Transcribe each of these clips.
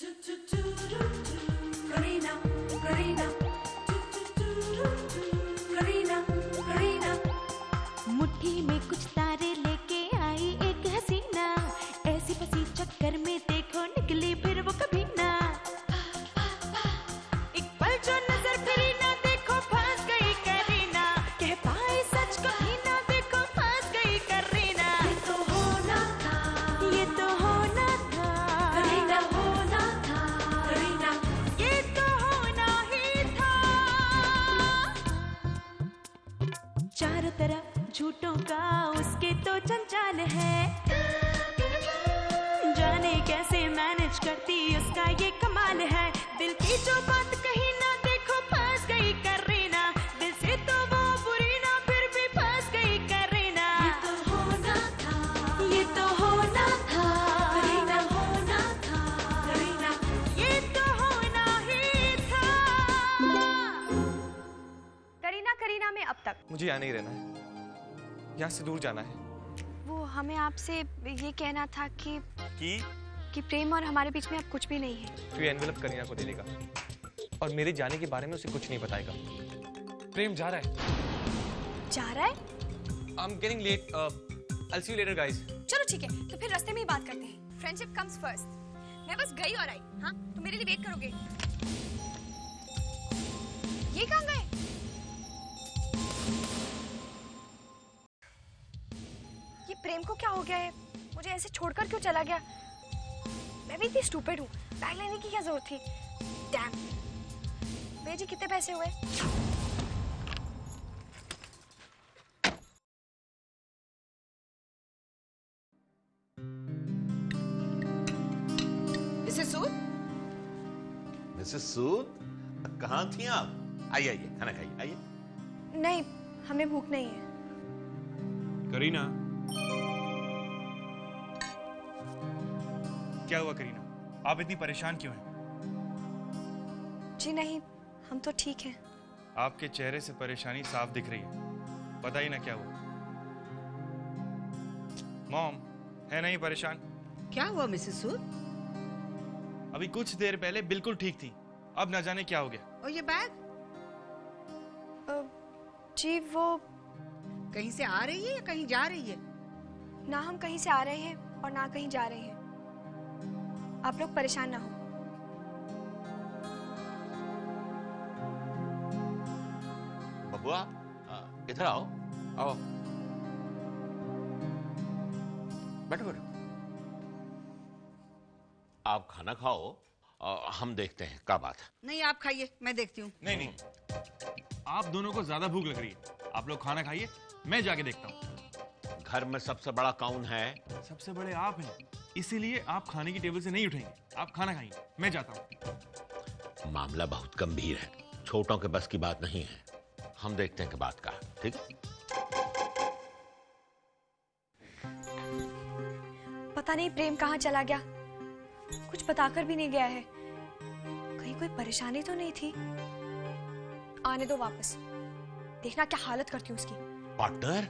करीना करीना करीना करीना मुट्ठी में कुछ तारे लेके आई एक हसीना, ऐसी फंसी चक्कर में देखो निकली फिर वो कभी ना। एक पल जो नजर फिरी ना देखो फंस गई करीना, कह पाए सच कभी ना देखो फंस गई करीना। ये तो होना था, ये तो होना था करीना होना था, करीना ये तो होना ही था। चारों तरफ झूठों का उसके तो जंजाल है, जाने कैसे मैनेज करती उसका ये कमाल है। दिल की जो बात कही ना देखो फंस गई करीना, दिल से तो वो बुरी ना फिर भी फंस गई करीना। ये तो होना था, ये तो होना था करीना होना था, करीना ये तो होना ही था। करीना करीना में अब तक मुझे यहाँ नहीं रहना है, यहाँ से दूर जाना है। वो हमें आपसे ये कहना था कि प्रेम और हमारे बीच में अब कुछ भी नहीं है। तो ये एनवेलप करीना को दे देगा और मेरे जाने के बारे में उसे कुछ नहीं बताएगा। प्रेम जा रहा है। जा रहा है? I'm getting late. I'll see you later, guys. चलो ठीक है, तो फिर रास्ते में ही बात करते हैं। Friendship comes first. मैं बस गई और आई। हाँ, तो मेरे लिए वेट करोगे? ये कहाँ गए? ये प्रेम को क्या हो गया है? मुझे ऐसे छोड़कर क्यों चला गया? मैं भी इतनी स्टूपिड हूँ। बैग लेने की क्या जरूरत थी? डैम। भैया जी कितने पैसे हुए? मिसेस सूद? मिसेस सूद, कहाँ थी आप? आइए आइए, खाना खाइए, आइए। नहीं, हमें भूख नहीं है। करीना, क्या हुआ करीना? आप इतनी परेशान क्यों हैं? जी नहीं, हम तो ठीक हैं। आपके चेहरे से परेशानी साफ दिख रही है। बताइए ना क्या हुआ? मॉम, है नहीं परेशान? क्या हुआ मिसेस सूद? अभी कुछ देर पहले बिल्कुल ठीक थी, अब ना जाने क्या हो गया। और ये बैग जी वो कहीं से आ रही है या कहीं जा रही है? ना हम कहीं से आ रहे हैं और ना कहीं जा रहे हैं। आप लोग परेशान ना हो। बबुआ, इधर आओ। आओ, बैठो बैठो। आप खाना खाओ, हम देखते हैं क्या बात है। नहीं, आप खाइए, मैं देखती हूँ। नहीं नहीं, आप दोनों को ज्यादा भूख लग रही है। आप लोग खाना खाइए, मैं जाके देखता हूँ। घर में सबसे बड़ा कौन है? सबसे बड़े आप हैं, इसीलिए आप खाने की टेबल से नहीं उठेंगे। आप खाना खाइए, मैं जाता हूँ। मामला बहुत गंभीर है, छोटों के बस की बात नहीं है। हम देखते हैं कि बात का, ठीक? पता नहीं प्रेम कहाँ चला गया, कुछ बताकर भी नहीं गया है। कहीं कोई परेशानी तो नहीं थी? आने दो वापस, देखना क्या हालत करती हूँ उसकी। पार्टनर,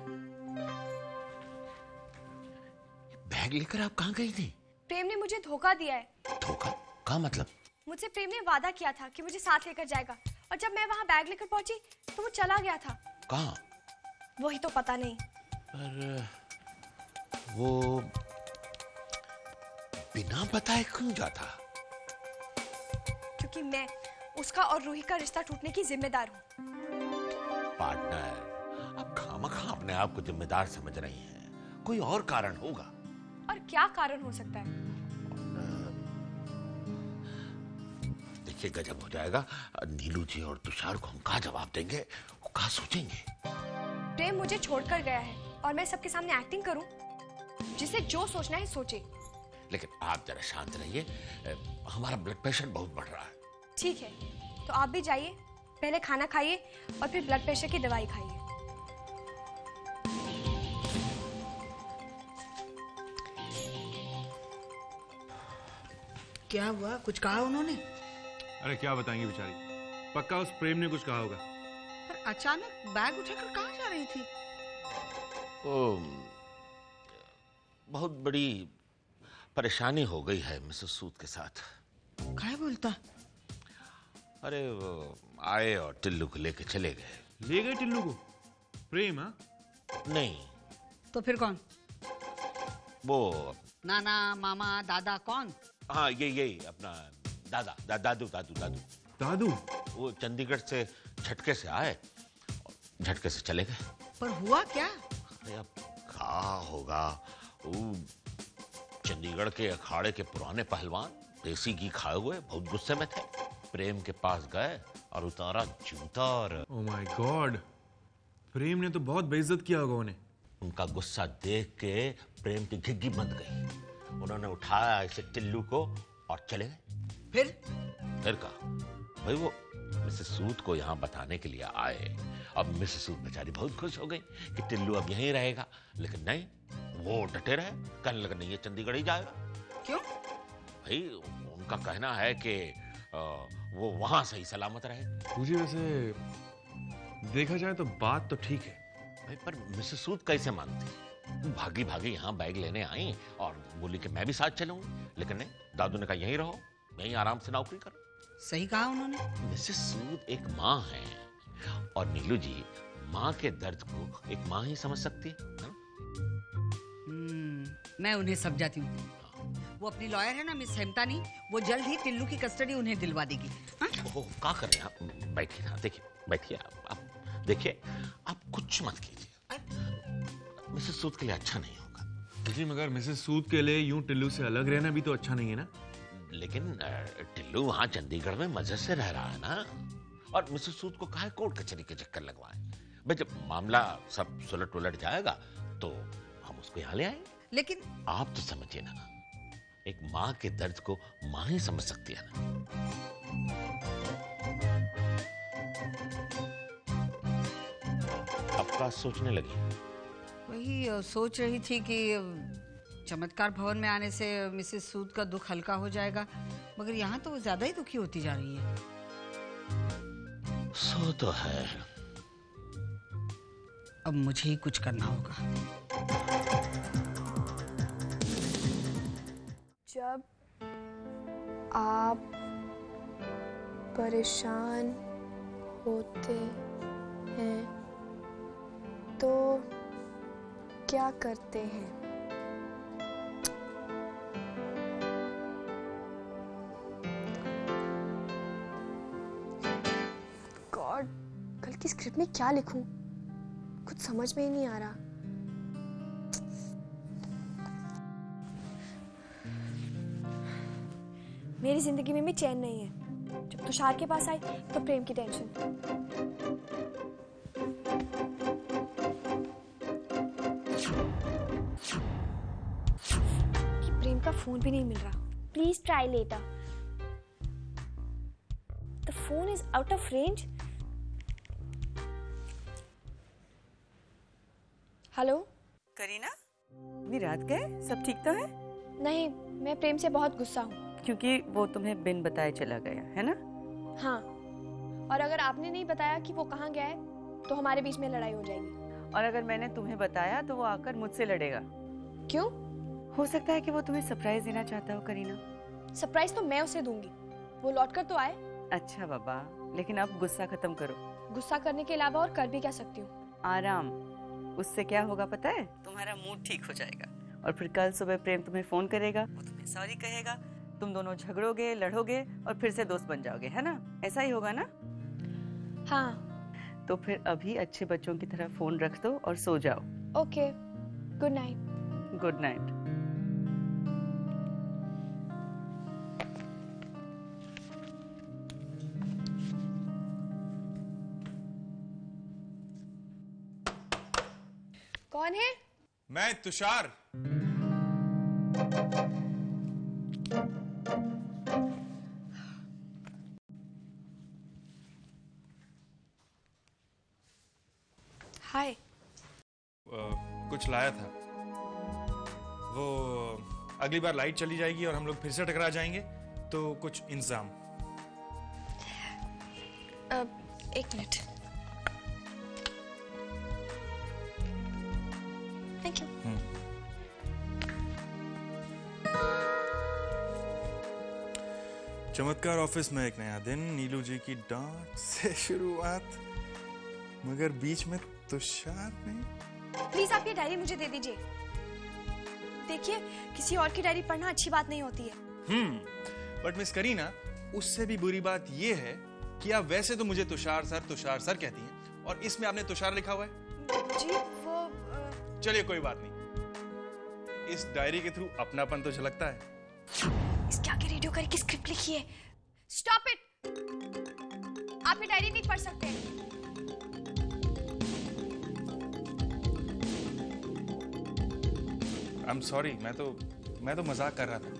बैग लेकर आप कहाँ गई थी? प्रेम ने मुझे धोखा दिया है। धोखा? क्या मतलब? मुझसे प्रेम ने वादा किया था कि मुझे साथ लेकर जाएगा, और जब मैं वहां बैग लेकर पहुंची तो वो चला गया था। कहाँ? वही तो पता नहीं। पर वो बिना बताए क्यों जाता? क्योंकि मैं उसका और रूही का रिश्ता टूटने की जिम्मेदार हूँ। पार्टनर, आप खामखा अपने आप को जिम्मेदार समझ रही हैं। कोई और कारण होगा। और क्या कारण हो सकता है? देखिए, गजब हो जाएगा। नीलू जी और तुषार को हम क्या जवाब देंगे, वो क्या सोचेंगे? प्रेम मुझे छोड़कर गया है और मैं सबके सामने एक्टिंग करूं? जिसे जो सोचना है सोचे। लेकिन आप जरा शांत रहिए, हमारा ब्लड प्रेशर बहुत बढ़ रहा है। ठीक है, तो आप भी जाइए, पहले खाना खाइए और फिर ब्लड प्रेशर की दवाई खाइए। क्या हुआ? कुछ कहा उन्होंने? अरे क्या बताएंगे बेचारी, पक्का उस प्रेम ने कुछ कहा होगा। पर अचानक बैग उठाकर कहाँ जा रही थी? बहुत बड़ी परेशानी हो गई है मिसेस सूद के साथ। क्या बोलता? अरे वो आए और टिल्लू को लेके चले गए। ले गए टिल्लू को? प्रेम? हाँ, नहीं, तो फिर कौन? वो नाना, मामा, दादा, कौन? हाँ यही अपना दादा दादू दादू दादू दादू? वो चंडीगढ़ से झटके से आए, झटके से चले गए। पर हुआ क्या? अरे अब क्या होगा, वो चंडीगढ़ के अखाड़े के पुराने पहलवान देसी घी खाए हुए बहुत गुस्से में थे। प्रेम के पास गए और उतारा जूता और ओह माय गॉड, प्रेम ने तो बहुत बेइज्जत किया होगा उन्हें। उनका गुस्सा देख के प्रेम की घिग्गी बंद गई। उन्होंने उठाया ऐसे टिल्लू को और चले गए। फिर कहा भाई वो मिसेस सूद को यहाँ बताने के लिए आए। अब मिसेस सूद बेचारी बहुत खुश हो गई कि टिल्लू अब यहीं रहेगा, लेकिन नहीं, वो डटे रहे, कहने लगे नहीं ये चंडीगढ़ ही जाएगा। क्यों? भाई उनका कहना है कि वो वहां सही सलामत रहे। मुझे वैसे देखा जाए तो बात तो ठीक है भाई, पर मिसेस सूद कैसे मानती? भागी भागी यहाँ बैग लेने आई और बोली कि मैं भी साथ चलूंगी, लेकिन नहीं, दादू ने कहा यहीं रहो, यहीं आराम से नौकरी करो। सही कहा उन्होंने। मिसेस सूद एक माँ है और नीलू जी माँ के दर्द को एक माँ ही समझ सकती है। मैं उन्हें समझाती हूँ। वो अपनी लॉयर है ना मिस हेमतानी, वो जल्द ही टिल्लू की कस्टडी उन्हें दिलवा देगी। हाँ? ओह, क्या कर रहे हैं आप? बैठिए ना, देखिए, बैठिए आप देखिए, आप कुछ मत कीजिए, मिसेस सूद के लिए अच्छा नहीं होगा। जी, मगर मिसेस सूद के लिए यूं टिल्लू से अलग रहना भी तो अच्छा नहीं है ना। लेकिन टिल्लू वहां चंडीगढ़ में मजे से रह रहा है ना, और मिसेस सूद को काहे कोर्ट कचहरी के चक्कर लगवाएं? भाई जब मामला सब सुलट उलट जाएगा तो हम उसको यहाँ ले आएंगे। लेकिन आप तो समझिए ना, एक माँ के दर्द को माँ ही समझ सकती है ना। अब क्या सोचने लगी? वही सोच रही थी कि चमत्कार भवन में आने से मिसेस सूद का दुख हल्का हो जाएगा, मगर यहाँ तो वो ज्यादा ही दुखी होती जा रही है। सो तो है। अब मुझे ही कुछ करना होगा। जब आप परेशान होते हैं तो क्या करते हैं? गॉड, कल की स्क्रिप्ट में क्या लिखूं? कुछ समझ में ही नहीं आ रहा। मेरी जिंदगी में भी चैन नहीं है। जब तुषार के पास आई तो प्रेम की टेंशन। कि प्रेम का फोन भी नहीं मिल रहा। Please try later. The phone is out of range. Hello Kareena, इतनी रात गए? सब ठीक तो है? नहीं, मैं प्रेम से बहुत गुस्सा हूँ। क्योंकि वो तुम्हें बिन बताए चला गया है ना? हाँ, और अगर आपने नहीं बताया कि वो कहाँ गया है तो हमारे बीच में लड़ाई हो जाएगी। और अगर मैंने तुम्हें बताया तो वो आकर मुझसे लड़ेगा। क्यों? हो सकता है कि वो तुम्हें सरप्राइज देना चाहता हो करीना। सरप्राइज तो मैं उसे दूंगी, वो लौट कर तो आए। अच्छा बाबा, लेकिन अब गुस्सा खत्म करो। गुस्सा करने के अलावा और कर भी क्या सकती हूँ? आराम। उससे क्या होगा पता है? तुम्हारा मूड ठीक हो जाएगा और फिर कल सुबह प्रेम तुम्हें फोन करेगा, वो तुम्हें सॉरी कहेगा, तुम दोनों झगड़ोगे, लड़ोगे और फिर से दोस्त बन जाओगे, है ना? ऐसा ही होगा ना? हाँ। तो फिर अभी अच्छे बच्चों की तरह फोन रख दो और सो जाओ। Okay, good night. Good night. कौन है? मैं तुषार। हाय। कुछ लाया था। वो अगली बार लाइट चली जाएगी और हम लोग फिर से टकरा जाएंगे, तो कुछ इंतजाम। एक मिनट। Thank you. चमत्कार ऑफिस में एक नया दिन, नीलू जी की डांट से शुरुआत, मगर बीच में तुषार ने। प्लीज आप ये डायरी मुझे दे दीजिए। देखिए, किसी और की डायरी पढ़ना अच्छी बात नहीं होती है। बट मिस करीना, उससे भी बुरी बात ये है कि आप वैसे तो मुझे तुषार सर कहती हैं, और इसमें आपने तुषार लिखा हुआ है। जी वो चलिए कोई बात नहीं, इस डायरी के थ्रू अपनापन तो झलकता है। इसके आगे रेडियो करके स्क्रिप्ट लिखी है। Stop it! आप ये डायरी नहीं पढ़ सकते। आई एम सॉरी, मैं तो मजाक कर रहा था।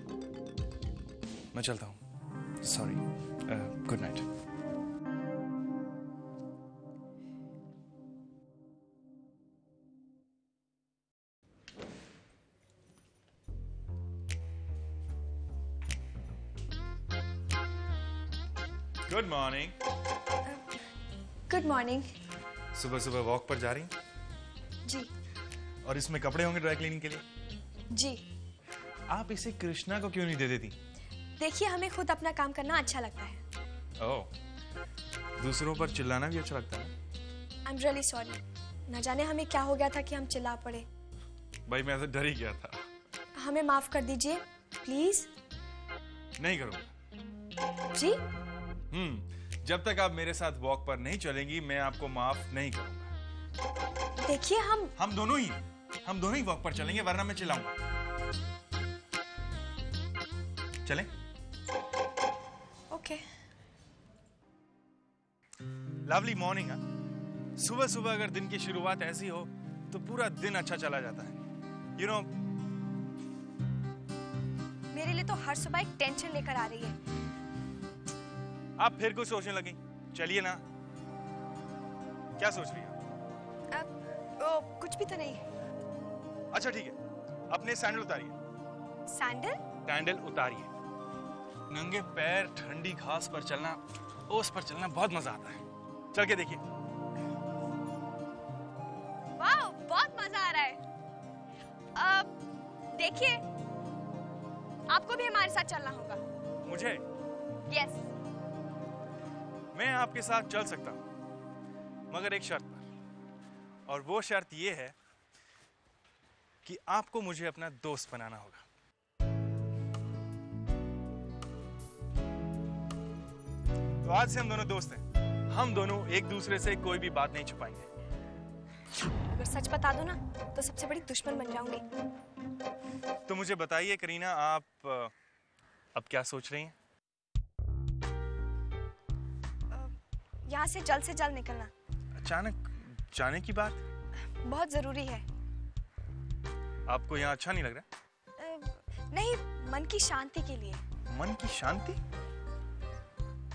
मैं चलता हूँ। Sorry. Good night. Good morning. Good morning. सुबह सुबह वॉक पर जा रही? जी। और इसमें कपड़े होंगे ड्राई क्लीनिंग के लिए? जी। आप इसे कृष्णा को क्यों नहीं दे देती? देखिए, हमें खुद अपना काम करना अच्छा लगता है। ओह, दूसरों पर चिल्लाना भी अच्छा लगता है? I am really sorry. न जाने हमें क्या हो गया था कि हम चिल्ला पड़े। भाई मैं तो डर ही गया था। हमें माफ कर दीजिए प्लीज। नहीं करूंगा। जी? जब तक आप मेरे साथ वॉक पर नहीं चलेंगी, मैं आपको माफ नहीं करूंगा। देखिए, हम दोनों ही वॉक पर चलेंगे, वरना मैं चिल्लाऊंगा। चलें? ओके। Lovely morning. सुबह सुबह अगर दिन की शुरुआत ऐसी हो तो पूरा दिन अच्छा चला जाता है। यू नो, मेरे लिए तो हर सुबह एक टेंशन लेकर आ रही है। आप फिर कुछ सोचने लगी। चलिए ना। क्या सोच रही हो? कुछ भी तो नहीं। अच्छा ठीक है, अपने सैंडल उतारिए। सैंडल? सैंडल उतारिए। नंगे पैर ठंडी घास पर चलना, ओस पर चलना बहुत मजा आता है। चल के देखिए। वाह, बहुत मजा आ रहा है। देखिए, आपको भी हमारे साथ चलना होगा। मुझे? यस। मैं आपके साथ चल सकता हूं, मगर एक शर्त पर। और वो शर्त ये है कि आपको मुझे अपना दोस्त बनाना होगा। तो आज से हम दोनों दोस्त हैं। हम दोनों एक दूसरे से कोई भी बात नहीं छुपाएंगे। अगर सच बता दो ना, तो सबसे बड़ी दुश्मन बन जाऊंगी। तो मुझे बताइए करीना, आप अब क्या सोच रही हैं? यहाँ से जल्द निकलना। अचानक जाने की बात? बहुत जरूरी है। आपको यहाँ अच्छा नहीं लग रहा? नहीं, मन की शांति के लिए। मन की शांति?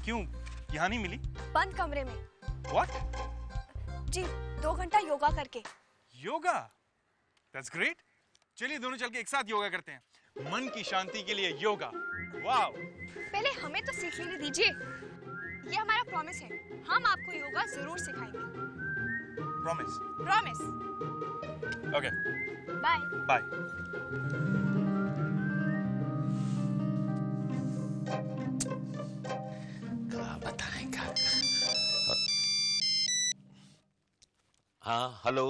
क्यों, यहाँ नहीं मिली? बंद कमरे में। What? जी, 2 घंटा योगा करके। योगा? That's great. चलिए दोनों चल के एक साथ योगा करते हैं। मन की शांति के लिए योगा। वाव! पहले हमें तो सीख लेने दीजिए। ये हमारा प्रॉमिस है, हम आपको योगा जरूर सिखाएंगे। Promise? Promise. Okay. Bye. Bye. क्या बताएंगा? हाँ, हेलो।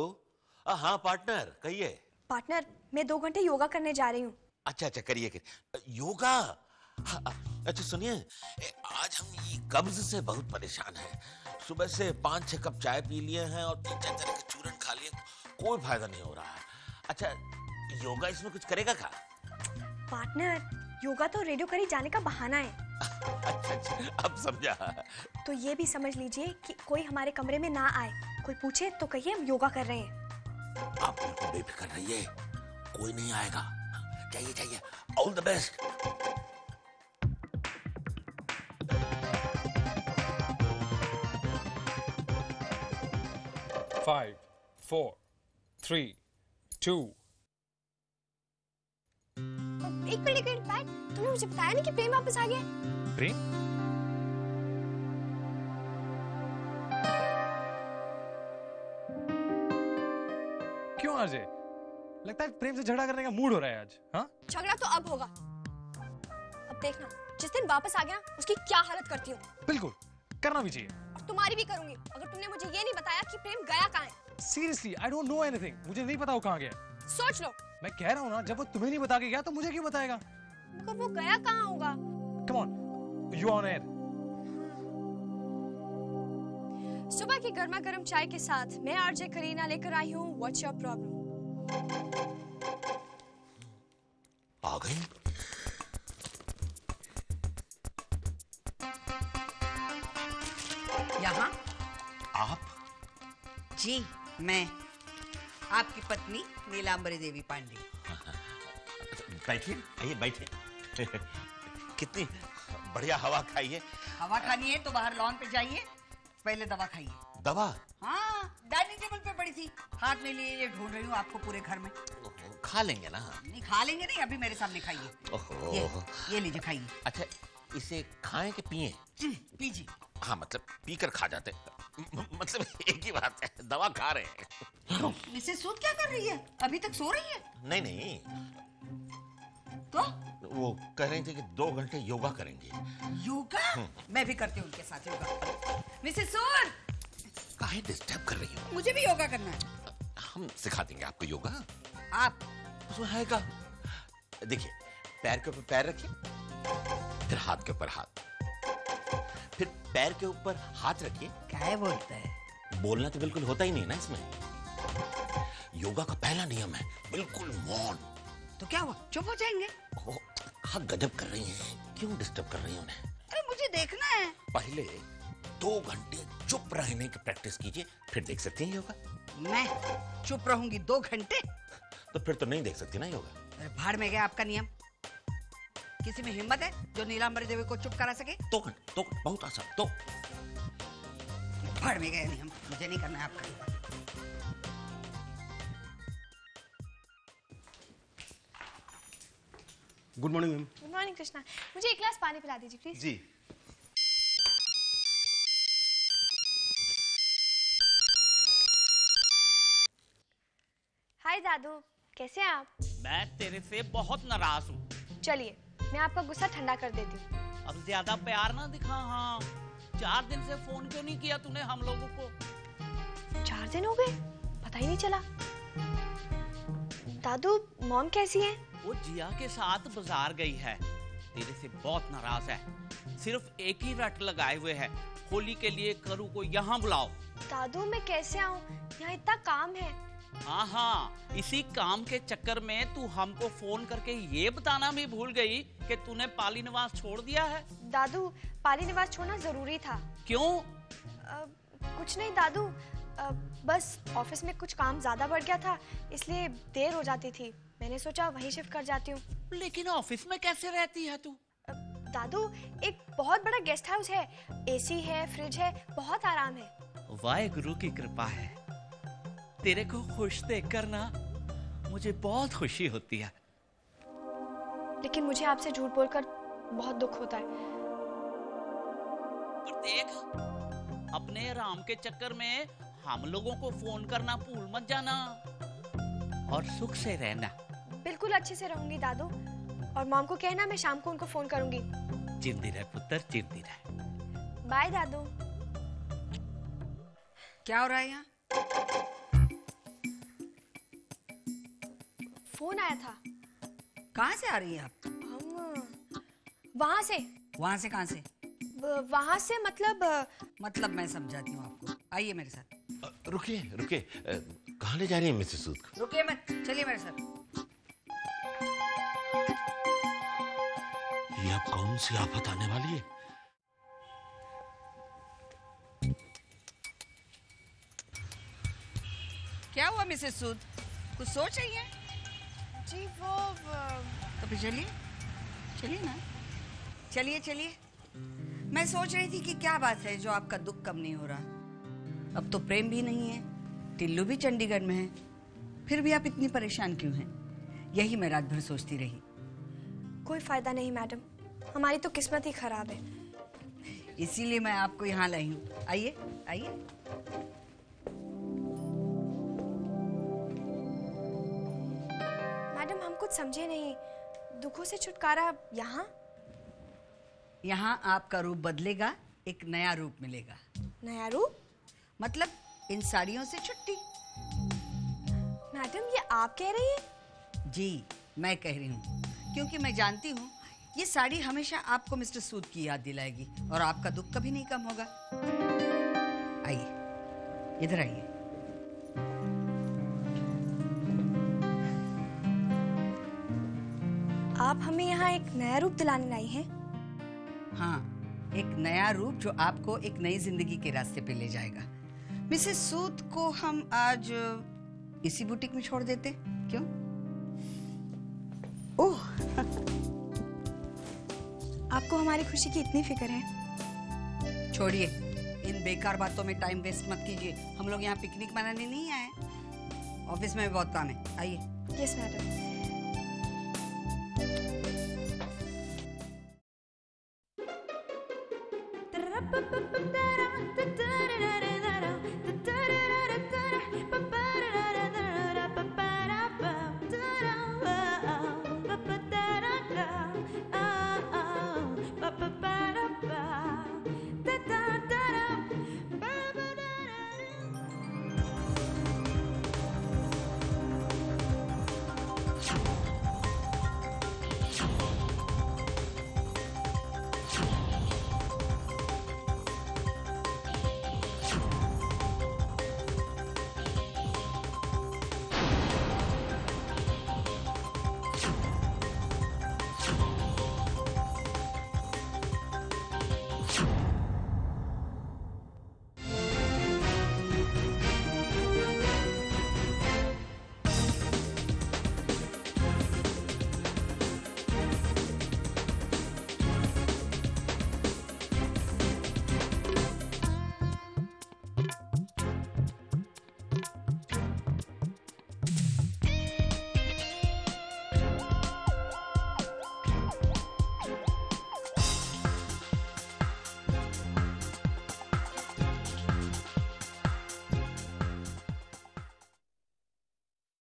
हाँ पार्टनर, कहिए। पार्टनर, मैं 2 घंटे योगा करने जा रही हूँ। अच्छा करिए। योगा? हाँ, अच्छा सुनिए, आज हम ये कब्ज से बहुत परेशान हैं। सुबह से 5-6 कप चाय पी लिए हैं और 3-4 तरह के चूरन खा लिए, कोई फायदा नहीं हो रहा है। अच्छा, योगा इसमें कुछ करेगा क्या? पार्टनर, योगा तो रेडियो करी जाने का बहाना है। अच्छा, अब समझा। तो ये भी समझ लीजिए कि कोई हमारे कमरे में ना आए। कोई पूछे तो कहिए हम योगा कर रहे हैं। आप बिल्कुल बेफिक्र रहिए, कोई नहीं आएगा। जाइए। All the best. Five, 4, 3, 2. एक मिनट बैठ। तुमने मुझे बताया नहीं कि प्रेम वापस आ गया? प्रेम? क्यों अजय? लगता है प्रेम से झगड़ा करने का मूड हो रहा है आज। हाँ? झगड़ा तो अब होगा। अब देखना। जिस दिन वापस आ गया उसकी क्या हालत करती हूँ। बिल्कुल करना भी चाहिए। और तुम्हारी भी करूंगी अगर तुमने मुझे ये नहीं बताया कि प्रेम गया कहाँ है। Seriously I don't know anything, मुझे नहीं पता वो कहाँ गया। सोच लो। मैं कह रहा हूँ ना, जब वो तुम्हें नहीं बता के गया तो मुझे क्यों बताएगा? मगर वो गया कहाँ होगा? Come on, you on air. सुबह की गर्मा गर्म चाय के साथ मैं आरजे करीना लेकर आई हूँ व्हाट्स योर प्रॉब्लम। आ गई। यहाँ? आप? जी मैं, आपकी पत्नी नीलांबरी देवी पांडे। बैठिए, आइए बैठिए। कितनी बढ़िया हवा खाइए। हवा खानी है तो बाहर लॉन पे जाइए, पहले दवा खाइए। दवा? हाँ, डाइनिंग टेबल पे पड़ी थी, हाथ में लिए ये ढूंढ रही हूँ आपको पूरे घर में। खा लेंगे ना? नहीं खा लेंगे नहीं, अभी मेरे सामने खाइए। ये लीजिए खाइए। अच्छा, इसे खाएं कि पिए? पीजिए। हाँ मतलब पीकर खा जाते, मतलब एक ही बात है, दवा खा रहे हैं। मिसेस सूद क्या कर रही है? अभी तक सो रही है? नहीं नहीं, तो वो कह रही थी कि 2 घंटे योगा करेंगे। योगा? मैं भी करती हूँ उनके साथ योगा। मिसेस सूद, काहे डिस्टर्ब कर रही हो? मुझे भी योगा करना है। हम सिखा देंगे आपको योगा। आप? उसमें है का? देखिए, पैर के ऊपर पैर रखिए, फिर हाथ के ऊपर हाथ, फिर पैर के ऊपर हाथ रखिए। क्या बोलता है? बोलना तो बिल्कुल होता ही नहीं ना इसमें। योगा का पहला नियम है बिल्कुल मौन। तो क्या हुआ, चुप हो जाएंगे? हाँ गजब कर रही हैं, क्यों डिस्टर्ब कर रही हैं उन्हें? अरे मुझे देखना है। पहले 2 घंटे चुप रहने की प्रैक्टिस कीजिए, फिर देख सकती हैं योगा। मैं चुप रहूंगी 2 घंटे? तो फिर तो नहीं देख सकती ना योगा। अरे भाड़ में गया आपका नियम। किसी में हिम्मत है जो नीलांबरी देवी को चुप करा सके? 2 घंटे, 2 बहुत आसान। 2 भाड़ में गया नियम, मुझे नहीं करना है आपका। Good morning ma'am. Good morning Krishna, मुझे 1 गिलास पानी पिला दीजिए प्लीज। जी। हाय दादू, कैसे हैं आप? मैं तेरे से बहुत नाराज हूँ। चलिए मैं आपका गुस्सा ठंडा कर देती हूँ। अब ज्यादा प्यार ना दिखा। हाँ, 4 दिन से फोन क्यों नहीं किया तूने हम लोगों को? 4 दिन हो गए, पता ही नहीं चला। दादू मॉम कैसी है? वो जिया के साथ बाजार गई है, तेरे से बहुत नाराज है। सिर्फ एक ही रट लगाए हुए है, होली के लिए करू को यहाँ बुलाओ। दादू मैं कैसे आऊँ, यहाँ इतना काम है। हाँ, इसी काम के चक्कर में तू हमको फोन करके ये बताना भी भूल गई कि तूने पाली निवास छोड़ दिया है। दादू पाली निवास छोड़ना जरूरी था। क्यों? कुछ नहीं दादू, बस ऑफिस में कुछ काम ज्यादा बढ़ गया था, इसलिए देर हो जाती थी। मैंने सोचा वहीं शिफ्ट कर जाती हूँ। लेकिन ऑफिस में कैसे रहती है तू? दादू एक बहुत बड़ा गेस्ट हाउस है, एसी है, फ्रिज है, बहुत आराम है। वाहेगुरु की कृपा है। तेरे को खुश देखकर ना मुझे बहुत खुशी होती है। लेकिन मुझे आपसे झूठ बोलकर बहुत दुख होता है। पर देख, अपने आराम के चक्कर में हम लोगों को फोन करना भूल मत जाना, और सुख से रहना। बिल्कुल अच्छे से रहूंगी दादू, और मॉम को कहना मैं शाम को उनको फोन करूंगी। जिंदी रह पुत्र, जिंदी रह। बाय दादू। क्या हो रहा है यहाँ? फोन आया था। कहाँ से आ रही है आप? हम वहाँ से। वहाँ से कहाँ से? वहाँ से मतलब मैं समझाती हूँ आपको, आइए मेरे साथ। रुकिए रुकिए, कहाँ ले जा रही है मिसेस सूद? रुकिए मत, चलिए मेरे साथ। ये अब कौन सी आफत आने वाली है? क्या हुआ मिसेस सूद, कुछ सोच रही हैं? जी वो तो फिर चलिए, चलिए ना, चलिए चलिए। मैं सोच रही थी कि क्या बात है जो आपका दुख कम नहीं हो रहा। अब तो प्रेम भी नहीं है, टिल्लू भी चंडीगढ़ में है, फिर भी आप इतनी परेशान क्यों हैं? यही मैं रात भर सोचती रही। कोई फायदा नहीं मैडम, हमारी तो किस्मत ही खराब है। इसीलिए मैं आपको यहाँ लाई हूँ। आइए आइए। मैडम हम कुछ समझे नहीं, दुखों से छुटकारा यहाँ? यहाँ आपका रूप बदलेगा, एक नया रूप मिलेगा। नया रूप? मतलब इन साड़ियों से छुट्टी। मैडम, ये आप कह रही हैं? जी, मैं कह रही हूँ, क्योंकि मैं जानती हूँ ये साड़ी हमेशा आपको मिस्टर सूद की याद दिलाएगी और आपका दुख कभी नहीं कम होगा। आइए, इधर आइए। आप हमें यहाँ एक नया रूप दिलाने लाई हैं? हाँ, एक नया रूप जो आपको एक नई जिंदगी के रास्ते पे ले जाएगा। मिसेस सूद को हम आज इसी बुटीक में छोड़ देते, क्यों? ओह, आपको हमारी खुशी की इतनी फिक्र है? छोड़िए, इन बेकार बातों में टाइम वेस्ट मत कीजिए। हम लोग यहाँ पिकनिक मनाने नहीं आए, ऑफिस में भी बहुत काम है। आइए। Yes madam.